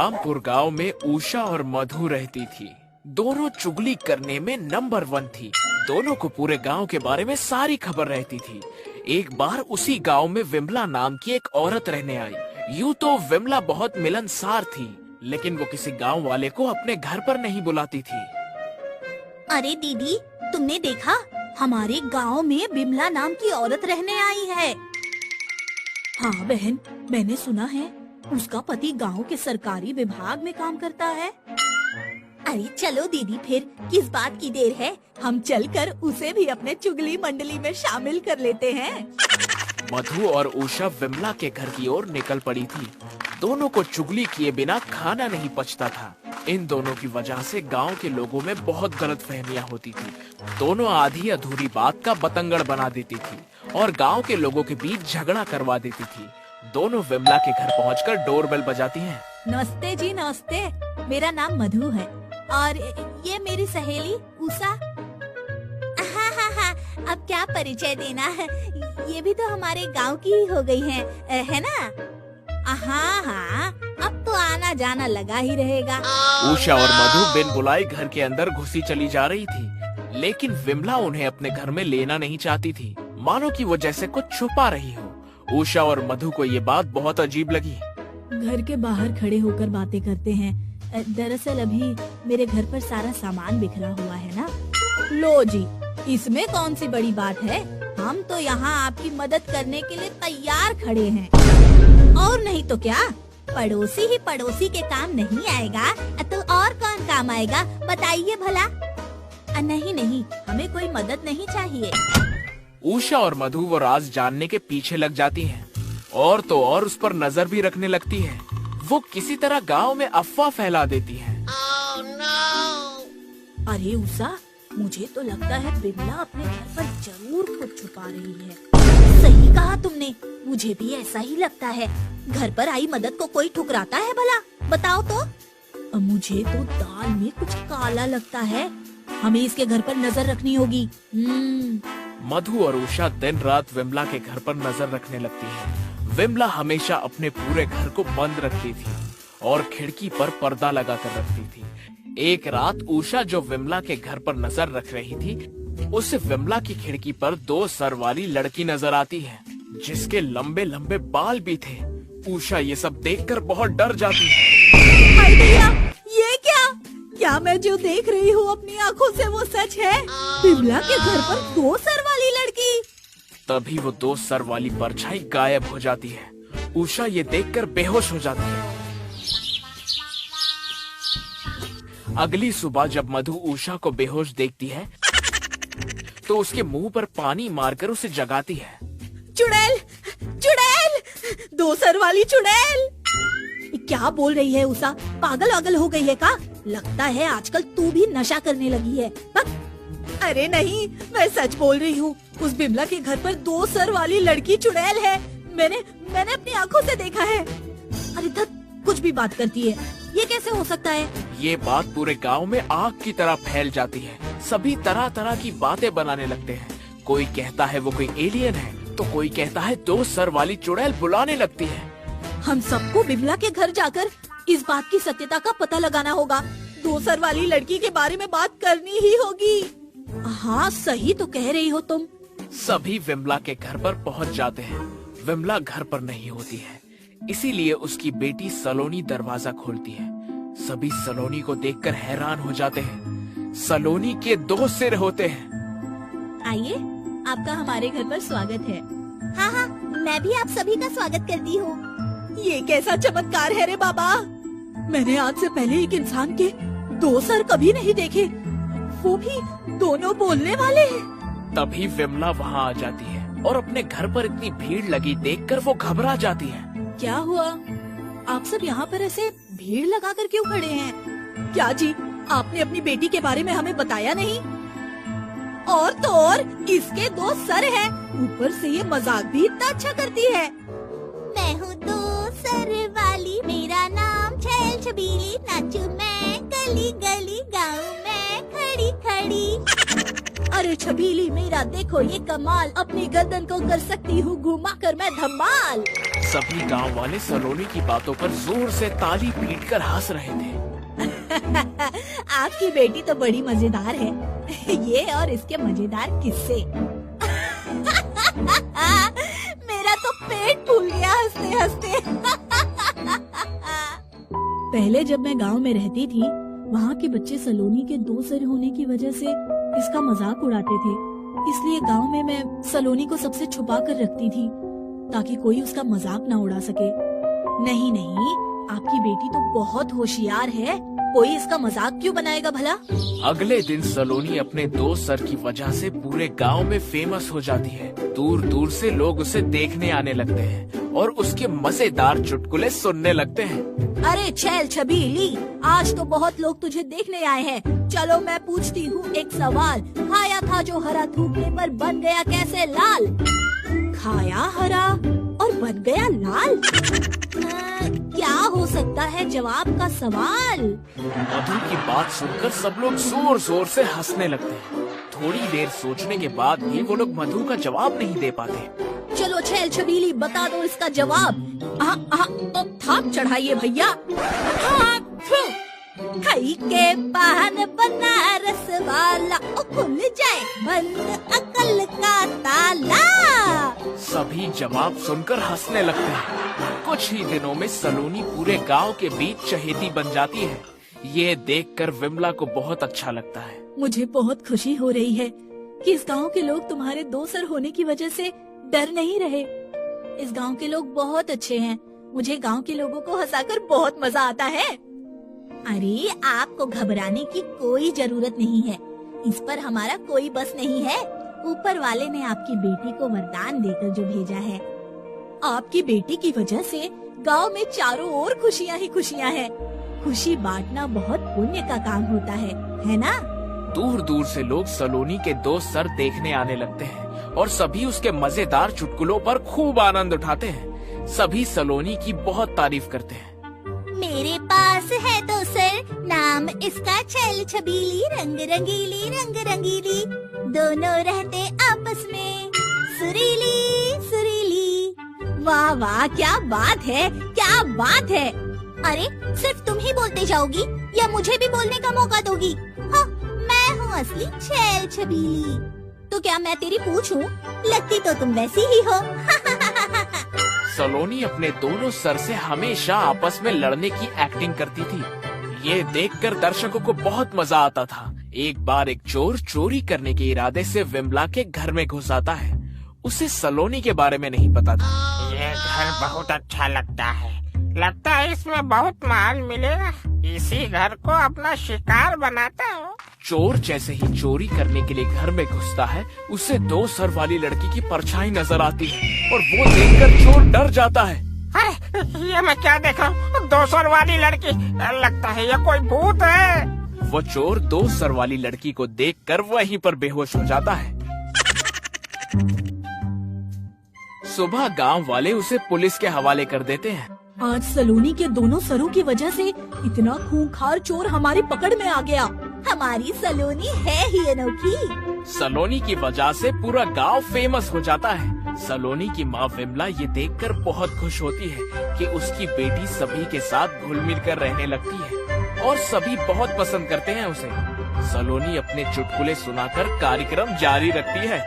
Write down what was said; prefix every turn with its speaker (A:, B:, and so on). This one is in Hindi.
A: रामपुर गांव में उषा और मधु रहती थी। दोनों चुगली करने में नंबर 1 थी। दोनों को पूरे गांव के बारे में सारी खबर रहती थी। एक बार उसी गांव में विमला नाम की एक औरत रहने आई। यूं तो विमला बहुत मिलनसार थी, लेकिन वो किसी गांव वाले को अपने घर पर नहीं बुलाती थी।
B: अरे दीदी, तुमने देखा, हमारे गांव में विमला नाम की औरत रहने आई है। हाँ बहन, मैंने सुना है उसका पति गांव के सरकारी विभाग में काम करता है। अरे चलो दीदी, फिर किस बात की देर है, हम चलकर उसे भी अपने चुगली मंडली में शामिल कर लेते हैं।
A: मधु और उषा विमला के घर की ओर निकल पड़ी थी। दोनों को चुगली किए बिना खाना नहीं पचता था। इन दोनों की वजह से गांव के लोगों में बहुत गलतफहमियां होती थी। दोनों आधी अधूरी बात का बतंगड़ बना देती थी और गांव के लोगों के बीच झगड़ा करवा देती थी। दोनों विमला के घर पहुंचकर डोरबेल बजाती हैं।
B: नमस्ते जी, नमस्ते। मेरा नाम मधु है और ये मेरी सहेली उषा। हाँ हाँ हाँ, अब क्या परिचय देना है, ये भी तो हमारे गांव की ही हो गई है ना? हाँ हाँ, अब तो आना जाना लगा ही रहेगा।
A: उषा और मधु बिन बुलाए घर के अंदर घुसी चली जा रही थी, लेकिन विमला उन्हें अपने घर में लेना नहीं चाहती थी, मानो कि वो जैसे कुछ छुपा रही हो। उषा और मधु को ये बात बहुत अजीब लगी।
B: घर के बाहर खड़े होकर बातें करते हैं। दरअसल अभी मेरे घर पर सारा सामान बिखरा हुआ है ना। लो जी, इसमें कौन सी बड़ी बात है, हम तो यहाँ आपकी मदद करने के लिए तैयार खड़े हैं। और नहीं तो क्या, पड़ोसी ही पड़ोसी के काम नहीं आएगा तो और कौन काम आएगा, बताइए भला। नहीं नहीं, हमें कोई मदद नहीं चाहिए।
A: उषा और मधु वो राज जानने के पीछे लग जाती हैं और तो और उस पर नजर भी रखने लगती हैं। वो किसी तरह गांव में अफवाह फैला देती हैं।
B: Oh, no! अरे उषा, मुझे तो लगता है विमला अपने घर पर जरूर कुछ छुपा रही है। सही कहा तुमने, मुझे भी ऐसा ही लगता है। घर पर आई मदद को कोई ठुकराता है भला, बताओ तो। मुझे तो दाल में कुछ काला लगता है, हमें इसके घर पर नजर रखनी होगी।
A: मधु और उषा दिन रात विमला के घर पर नजर रखने लगती हैं। विमला हमेशा अपने पूरे घर को बंद रखती थी और खिड़की पर पर्दा लगा कर रखती थी। एक रात उषा जो विमला के घर पर नजर रख रही थी, उसे विमला की खिड़की पर 2 सर वाली लड़की नजर आती है, जिसके लंबे लंबे बाल भी थे। उषा ये सब देखकर बहुत डर जाती है।
B: हाय भैया, ये क्या मैं जो देख रही हूँ अपनी आँखों से वो सच है? विमला के घर पर 2 सर वाली लड़की।
A: तभी वो 2 सर वाली परछाई गायब हो जाती है। उषा ये देखकर बेहोश हो जाती है। अगली सुबह जब मधु उषा को बेहोश देखती है तो उसके मुंह पर पानी मारकर उसे जगाती है।
B: चुड़ैल, चुड़ैल, 2 सर वाली चुड़ैल। क्या बोल रही है उषा, पागल वागल हो गई है का? लगता है आजकल तू भी नशा करने लगी है। अरे नहीं, मैं सच बोल रही हूँ। उस बिमला के घर पर 2 सर वाली लड़की चुड़ैल है। मैंने अपनी आँखों से देखा है। अरे धत, कुछ भी बात करती है, ये कैसे हो सकता है?
A: ये बात पूरे गांव में आग की तरह फैल जाती है। सभी तरह तरह की बातें बनाने लगते हैं। कोई कहता है वो कोई एलियन है, तो कोई कहता है 2 सर वाली चुड़ैल बुलाने लगती है।
B: हम सबको बिमला के घर जाकर इस बात की सत्यता का पता लगाना होगा। 2 सर वाली लड़की के बारे में बात करनी ही होगी। हाँ, सही तो कह रही हो तुम।
A: सभी विमला के घर पर पहुंच जाते हैं। विमला घर पर नहीं होती है, इसीलिए उसकी बेटी सलोनी दरवाजा खोलती है। सभी सलोनी को देखकर हैरान हो जाते हैं। सलोनी के 2 सिर होते हैं।
B: आइए, आपका हमारे घर पर स्वागत है। हाँ हाँ, मैं भी आप सभी का स्वागत करती हूँ। ये कैसा चमत्कार है रे बाबा, मैंने आज से पहले एक इंसान के 2 सर कभी नहीं देखे, वो भी दोनों बोलने वाले हैं।
A: तभी विमला वहाँ आ जाती है और अपने घर पर इतनी भीड़ लगी देखकर वो घबरा जाती है।
B: क्या हुआ, आप सब यहाँ पर ऐसे भीड़ लगाकर क्यों खड़े हैं? क्या जी, आपने अपनी बेटी के बारे में हमें बताया नहीं? और तो और इसके 2 सर हैं, ऊपर से ये मजाक भी इतना अच्छा करती है। मैं हूँ 2 सर वाली, मेरा नाम छैल छबीली, नाचू मैं गली गली गाँव में खड़ी खड़ी। अरे छबीली मेरा देखो ये कमाल, अपनी गर्दन को कर सकती हूँ घुमा कर मैं धमाल।
A: सभी गांव वाले सलोनी की बातों पर जोर से ताली पीटकर हंस रहे थे।
B: आपकी बेटी तो बड़ी मजेदार है। ये और इसके मजेदार किस्से। मेरा तो पेट फूल गया हंसते हंसते। पहले जब मैं गांव में रहती थी, वहाँ के बच्चे सलोनी के 2 सर होने की वजह से इसका मजाक उड़ाते थे। इसलिए गांव में मैं सलोनी को सबसे छुपा कर रखती थी ताकि कोई उसका मजाक ना उड़ा सके। नहीं नहीं, आपकी बेटी तो बहुत होशियार है, कोई इसका मजाक क्यों बनाएगा भला।
A: अगले दिन सलोनी अपने 2 सर की वजह से पूरे गांव में फेमस हो जाती है। दूर दूर से लोग उसे देखने आने लगते हैं और उसके मजेदार चुटकुले सुनने लगते हैं।
B: अरे छैल छबीली, आज तो बहुत लोग तुझे देखने आए हैं। चलो मैं पूछती हूँ एक सवाल, खाया था जो हरा थूकने पर बन गया कैसे लाल। खाया हरा और बन गया लाल। क्या हो सकता है जवाब का सवाल।
A: मधु की बात सुनकर सब लोग जोर जोर से हंसने लगते हैं। थोड़ी देर सोचने के बाद भी वो लोग मधु का जवाब नहीं दे पाते।
B: चलो छैल छबीली बता दो इसका जवाब। थाप चढ़ाइए भैया। खाई के पान बनारस वाला, खुल जाए बंद अकल का ताला।
A: सभी जवाब सुनकर हंसने लगते हैं। कुछ ही दिनों में सलोनी पूरे गांव के बीच चहेती बन जाती है। ये देखकर विमला को बहुत अच्छा लगता है।
B: मुझे बहुत खुशी हो रही है कि इस गांव के लोग तुम्हारे 2 सर होने की वजह से डर नहीं रहे। इस गांव के लोग बहुत अच्छे हैं। मुझे गांव के लोगों को हंसाकर बहुत मजा आता है। अरे आपको घबराने की कोई जरूरत नहीं है, इस पर हमारा कोई बस नहीं है। ऊपर वाले ने आपकी बेटी को वरदान देकर जो भेजा है। आपकी बेटी की वजह से गांव में चारों ओर खुशियाँ ही खुशियाँ हैं। खुशी बांटना बहुत पुण्य का काम होता है ना।
A: दूर दूर से लोग सलोनी के 2 सर देखने आने लगते हैं और सभी उसके मजेदार चुटकुलों पर खूब आनंद उठाते हैं। सभी सलोनी की बहुत तारीफ करते हैं।
B: मेरे पास है 2 सर, नाम इसका छैल छबीली, रंग रंगीली, दोनों रहते आपस में सुरीली सुरीली। वाह वाह, क्या बात है, क्या बात है। अरे सिर्फ तुम ही बोलते जाओगी या मुझे भी बोलने का मौका दोगी? हाँ, मैं हूँ असली छैल छबीली। तो क्या मैं तेरी पूछ हूँ? लगती तो तुम वैसी ही हो।
A: सलोनी अपने दोनों सर से हमेशा आपस में लड़ने की एक्टिंग करती थी। ये देखकर दर्शकों को बहुत मजा आता था। एक बार एक चोर चोरी करने के इरादे से विमला के घर में घुस आता है। उसे सलोनी के बारे में नहीं पता था।
C: ये घर बहुत अच्छा लगता है इसमें बहुत माल मिलेगा। इसी घर को अपना शिकार बनाता हूँ।
A: चोर जैसे ही चोरी करने के लिए घर में घुसता है, उसे 2 सर वाली लड़की की परछाई नजर आती है और वो देखकर चोर डर जाता है।
C: अरे ये मैं क्या देख रहा हूँ? 2 सर वाली लड़की, लगता है ये कोई भूत है।
A: वो चोर 2 सर वाली लड़की को देखकर वहीं पर बेहोश हो जाता है। सुबह गांव वाले उसे पुलिस के हवाले कर देते हैं।
B: आज सलोनी के दोनों सरों की वजह से इतना खूंखार चोर हमारी पकड़ में आ गया। हमारी सलोनी है ही अनोखी।
A: सलोनी की वजह से पूरा गांव फेमस हो जाता है। सलोनी की माँ विमला ये देखकर बहुत खुश होती है कि उसकी बेटी सभी के साथ घुल मिल कर रहने लगती है और सभी बहुत पसंद करते हैं उसे। सलोनी अपने चुटकुले सुनाकर कार्यक्रम जारी रखती है।